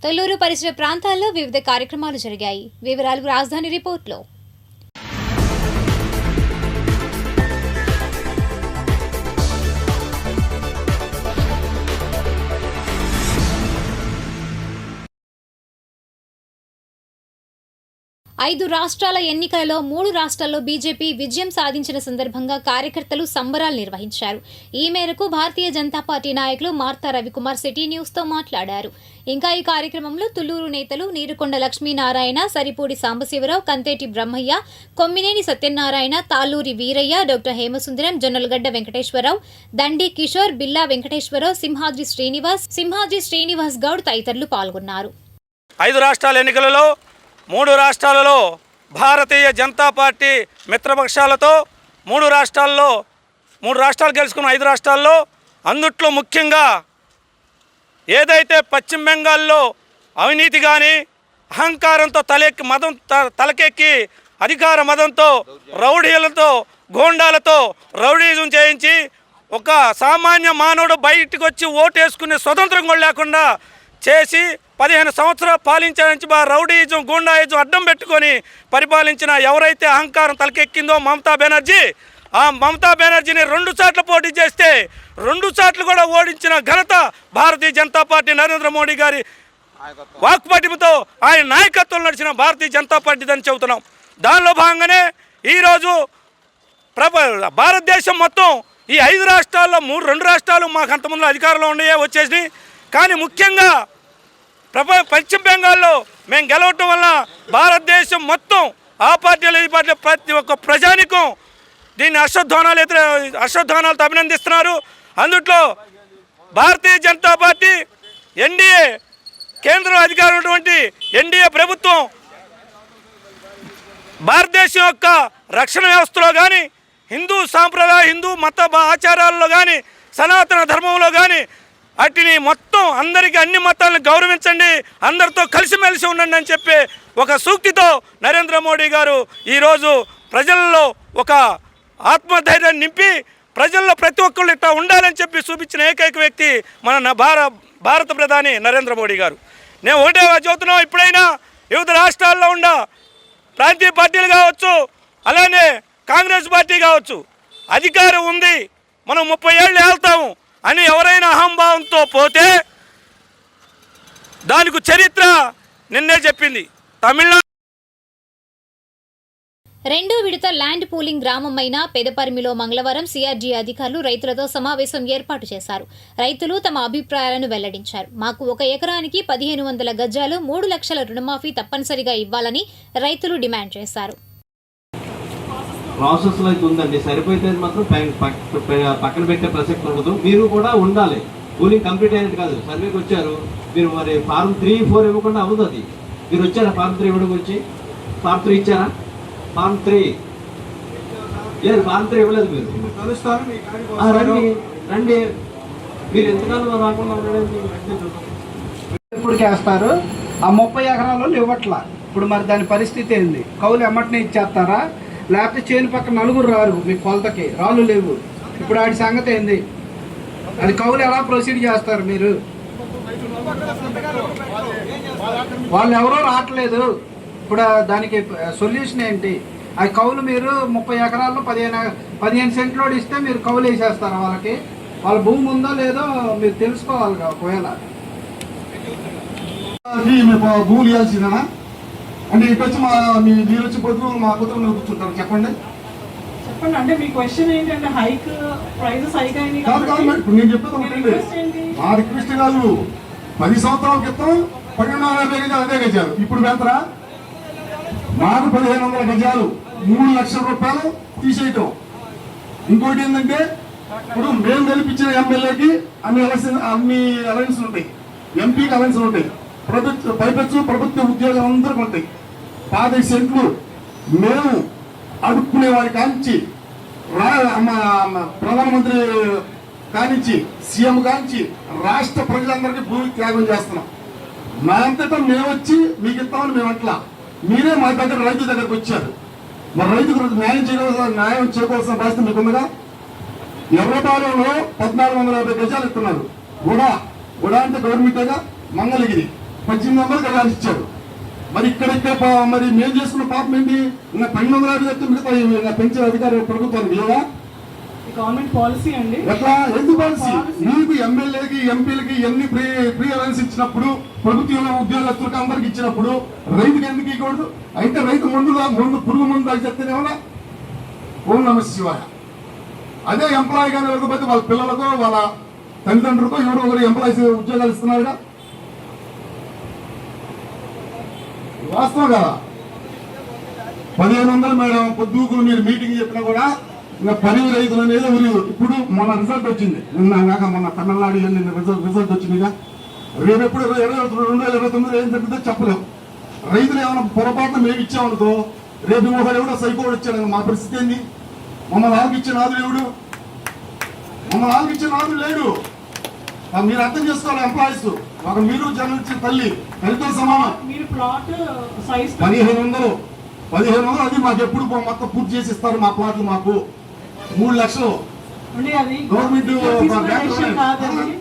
తొల్లూరు పరిసర ప్రాంతాల్లో వివిధ కార్యక్రమాలు జరిగాయి. వివరాలు రాజధాని రిపోర్ట్లో. 5 రాష్ట్రాల ఎన్నికలలో 3 రాష్ట్రాల్లో బీజేపీ విజయం సాధించిన సందర్భంగా కార్యకర్తలు సంబరాలు నిర్వహించారు. ఈ మేరకు భారతీయ జనతా పార్టీ నాయకులు మార్తా రవికుమార్ సిటీ న్యూస్తో మాట్లాడారు. ఇంకా ఈ కార్యక్రమంలో తుళ్లూరు నేతలు నీరుకొండ లక్ష్మీనారాయణ, సరిపూడి సాంబశివరావు, కంతేటి బ్రహ్మయ్య, కొమ్మినేని సత్యనారాయణ, తాళ్ళూరి వీరయ్య, డాక్టర్ హేమసుందరం, జొన్నలగడ్డ వెంకటేశ్వరరావు, దండి కిషోర్, బిల్లా వెంకటేశ్వరరావు, సింహాద్రి శ్రీనివాస్ గౌడ్ తదితరులు పాల్గొన్నారు. 5 రాష్ట్రాల ఎన్నికలలో 3 రాష్ట్రాలలో భారతీయ జనతా పార్టీ మిత్రపక్షాలతో 3 రాష్ట్రాలు గెలుచుకున్న 5 రాష్ట్రాల్లో అందుట్లో ముఖ్యంగా ఏదైతే పశ్చిమ బెంగాల్లో అవినీతి కానీ అహంకారంతో తలకెక్కి అధికార మదంతో రౌడీలతో గోండాలతో రౌడీజం చేయించి ఒక సామాన్య మానవుడు బయటికి వచ్చి ఓటేసుకునే స్వతంత్రం కూడా లేకుండా చేసి 15 సంవత్సరాలు పాలించాలని రౌడీజం గూండాయిజం అడ్డం పెట్టుకొని పరిపాలించిన ఎవరైతే అహంకారం తలకెక్కిందో మమతా బెనర్జీ, ఆ మమతా బెనర్జీని 2 సార్లు పోటీ చేస్తే 2 సార్లు కూడా ఓడించిన ఘనత భారతీయ జనతా పార్టీ నరేంద్ర మోడీ గారి వాక్పటిమతో ఆయన నాయకత్వం నడిచిన భారతీయ జనతా పార్టీదని చెబుతున్నాం. దానిలో భాగంగానే ఈరోజు భారతదేశం మొత్తం ఈ 5 రాష్ట్రాల్లో 2 రాష్ట్రాలు మాకు అంతమంది అధికారంలో ఉన్నాయే వచ్చేసి, కానీ ముఖ్యంగా పశ్చిమ బెంగాల్లో మేము గెలవటం వల్ల భారతదేశం మొత్తం ఆ పార్టీలు ఈ పార్టీలు ప్రతి ఒక్క ప్రజానికం దీన్ని హర్షధ్వానాలతో అభినందిస్తున్నారు. అందుట్లో భారతీయ జనతా పార్టీ ఎన్డీఏ కేంద్రంలో అధికారం ఉన్నటువంటి ఎన్డీఏ ప్రభుత్వం భారతదేశం యొక్క రక్షణ వ్యవస్థలో కానీ హిందూ మత ఆచారాల్లో కానీ సనాతన ధర్మంలో కానీ వాటిని మొత్తం అందరికీ అన్ని మతాలను గౌరవించండి, అందరితో కలిసిమెలిసి ఉండండి అని చెప్పి ఒక సూక్తితో నరేంద్ర మోడీ గారు ఈరోజు ప్రజల్లో ఒక ఆత్మధైర్యాన్ని నింపి ప్రజల్లో ప్రతి ఒక్కళ్ళు ఇట్లా ఉండాలని చెప్పి చూపించిన ఏకైక వ్యక్తి మన భారత ప్రధాని నరేంద్ర మోడీ గారు. నేను ఒకటే చెబుతున్నాం, ఇప్పుడైనా వివిధ రాష్ట్రాల్లో ఉన్న ప్రాంతీయ పార్టీలు కావచ్చు, అలానే కాంగ్రెస్ పార్టీ కావచ్చు, అధికారం ఉంది మనం 30 ఏళ్ళు వెళ్తాము అని ఎవరైనా అహంభావంతో పోతే దానికి చరిత్ర నిన్నే చెప్పింది. తమిళనాడు 2వ విడత ల్యాండ్ పూలింగ్ గ్రామమైన పెదపరిమిలో మంగళవారం సిఆర్జీ అధికారులు రైతులతో సమావేశం ఏర్పాటు చేశారు. రైతులు తమ అభిప్రాయాలను వెల్లడించారు. మాకు 1 ఎకరానికి 1500 గజాలు 3 లక్షల రుణమాఫీ తప్పనిసరిగా ఇవ్వాలని రైతులు డిమాండ్ చేశారు. ప్రాసెస్లో అయితే ఉందండి, సరిపోతే మాత్రం పక్కన పెట్టే ప్రసక్తి ఉండదు. మీరు కూడా ఉండాలి. కూలింగ్ కంప్లీట్ అయినట్టు కాదు, సర్వేకి వచ్చారు మీరు, మరి ఫార్మ్ 3, 4 ఇవ్వకుండా అవ్వదు. అది మీరు వచ్చారా ఫార్మ్ 3 ఇవ్వడం వచ్చి? ఫార్మ్ 3 ఇచ్చారా? ఫార్మ్ 3 లేదు, ఫార్మ్ 3 ఇవ్వలేదు మీరు. రండి మీరు ఎంతకాలం రాకుండా ఉండడానికి ఎప్పుడు చేస్తారు? ఆ 30 ఎకరాలు ఇవ్వట్లా. ఇప్పుడు మరి దాని పరిస్థితి ఏంది? కౌలు ఎమ్మటినే ఇచ్చేస్తారా? లేకపోతే చేను పక్క నలుగురు రారు, మీ కొలతకి రాళ్ళు లేవు. ఇప్పుడు వాడి సంగతి ఏంది? అది కౌలు ఎలా ప్రొసీడ్ చేస్తారు మీరు? వాళ్ళు ఎవరో రావట్లేదు. ఇప్పుడు దానికి సొల్యూషన్ ఏంటి? ఆ కౌలు మీరు 30 ఎకరాల్లో 15 సెంట్లు ఇస్తే మీరు కౌలు వేసేస్తారా వాళ్ళకి? వాళ్ళ భూమి ఉందో లేదో మీరు తెలుసుకోవాలి. ఒకవేళ భూములు ఇవ్వాల్సిందేనా అంటే ఇటు వచ్చి మీరు వచ్చి పొద్దు మా కుటుంబం కూర్చుంటారు? చెప్పండి అంటే మీ క్వశ్చన్ ఏంటంటే హైక్ ప్రైసెస్ హైక్ అయింది ఇప్పుడు నేను చెప్పేది మా రిక్వెస్ట్ కాదు. 10 సంవత్సరాల క్రితం 1250 గజాలు అదే గజాలు, ఇప్పుడు పెంతరా? మాకు 1500 గజాలు 3 లక్షల రూపాయలు తీసేయటం. ఇంకోటి ఏంటంటే ఇప్పుడు మేము గెలిపించిన ఎమ్మెల్యేకి అన్ని అలయన్స్లు ఉంటాయి, ఎంపీకి అలయన్స్లు ఉంటాయి, ప్రభుత్వ ఉద్యోగాలు అందరికీ ఉంటాయి. 50 సెంట్లు మేము అడుక్కునే వారి కానించి ప్రధానమంత్రి కానించి సీఎం కానించి రాష్ట్ర ప్రజలందరికీ భూమి త్యాగం చేస్తున్నాం. మా అంతటా మేము వచ్చి మీకు ఇస్తామని మేము అట్లా, మీరే మా దగ్గర రైతు దగ్గరకు వచ్చారు. మరి రైతుకు న్యాయం చేయవలసిన బాధ్యత మీకుందిగా. ఎర్రపాలెంలో 1450 గజాలు ఇస్తున్నారు. ఉడా అంటే గవర్నమెంటేగా. మంగళగిరి 1800 గ్యాస్ ఇచ్చారు. మరి ఇక్కడ మరి మేము చేసుకున్న పాపం ఏంటి? ఇంకా 1250 చెప్తే మిగతా ఇంకా పెంచిన అధికారులు ప్రభుత్వానికి లేదా? గవర్నమెంట్ పాలసీ అండి. ఎట్లా? ఎందుకు పాలసీ? మీకు ఎమ్మెల్యేకి ఎంపీలకి ఎన్ని ఫ్రీ అలవెన్స్ ఇచ్చినప్పుడు, ప్రభుత్వంలో ఉద్యోగస్తులకు అందరికి ఇచ్చినప్పుడు రైతుకి ఎందుకు ఇవ్వకూడదు? అయితే రైతు ముందు పురుగు మందు అది చెప్తేనేమన్నా ఓం నమ శివాయ. అదే ఎంప్లాయీ కానీ లేకపోతే వాళ్ళ పిల్లలకో వాళ్ళ తల్లిదండ్రులకో ఎవరో ఒకరు ఎంప్లాయీస్ ఉద్యోగాలు ఇస్తున్నారుగా. వాస్తవం కదా? 1500 మేడం పొద్దుకులు మీరు మీటింగ్ చెప్పినా కూడా ఇంకా 10 రైతులు అనేది ఉరియదు. ఇప్పుడు మొన్న రిజల్ట్ వచ్చింది, నిన్న మొన్న తమిళనాడు రిజల్ట్ వచ్చిందిగా. రేపు ఎప్పుడు 2029 ఏం జరిగిందో చెప్పలేము. రైతులు ఏమైనా పొరపాటున మేము ఇచ్చామనుకో, రేపు ఒకడు ఎవడో సైకోడు వచ్చాడు, మా పరిస్థితి ఏంది? మమ్మల్ని ఆగిచ్చే నాదులు ఎవడు? మమ్మల్ని ఆగిచ్చే నాదులు లేడు. మీరు అర్థం చేసుకోవాలి. ఎంప్లాయీస్ ఒక మీరు జన్మించిన తల్లితో సమానం. మీరు ప్లాట్ సైజ్ 1500 అది మాకు ఎప్పుడు మొత్తం పూర్తి చేసి ఇస్తారు. మా ప్లాట్లు మాకు 3 లక్షలు అంటే అది గవర్నమెంట్ కాదండి.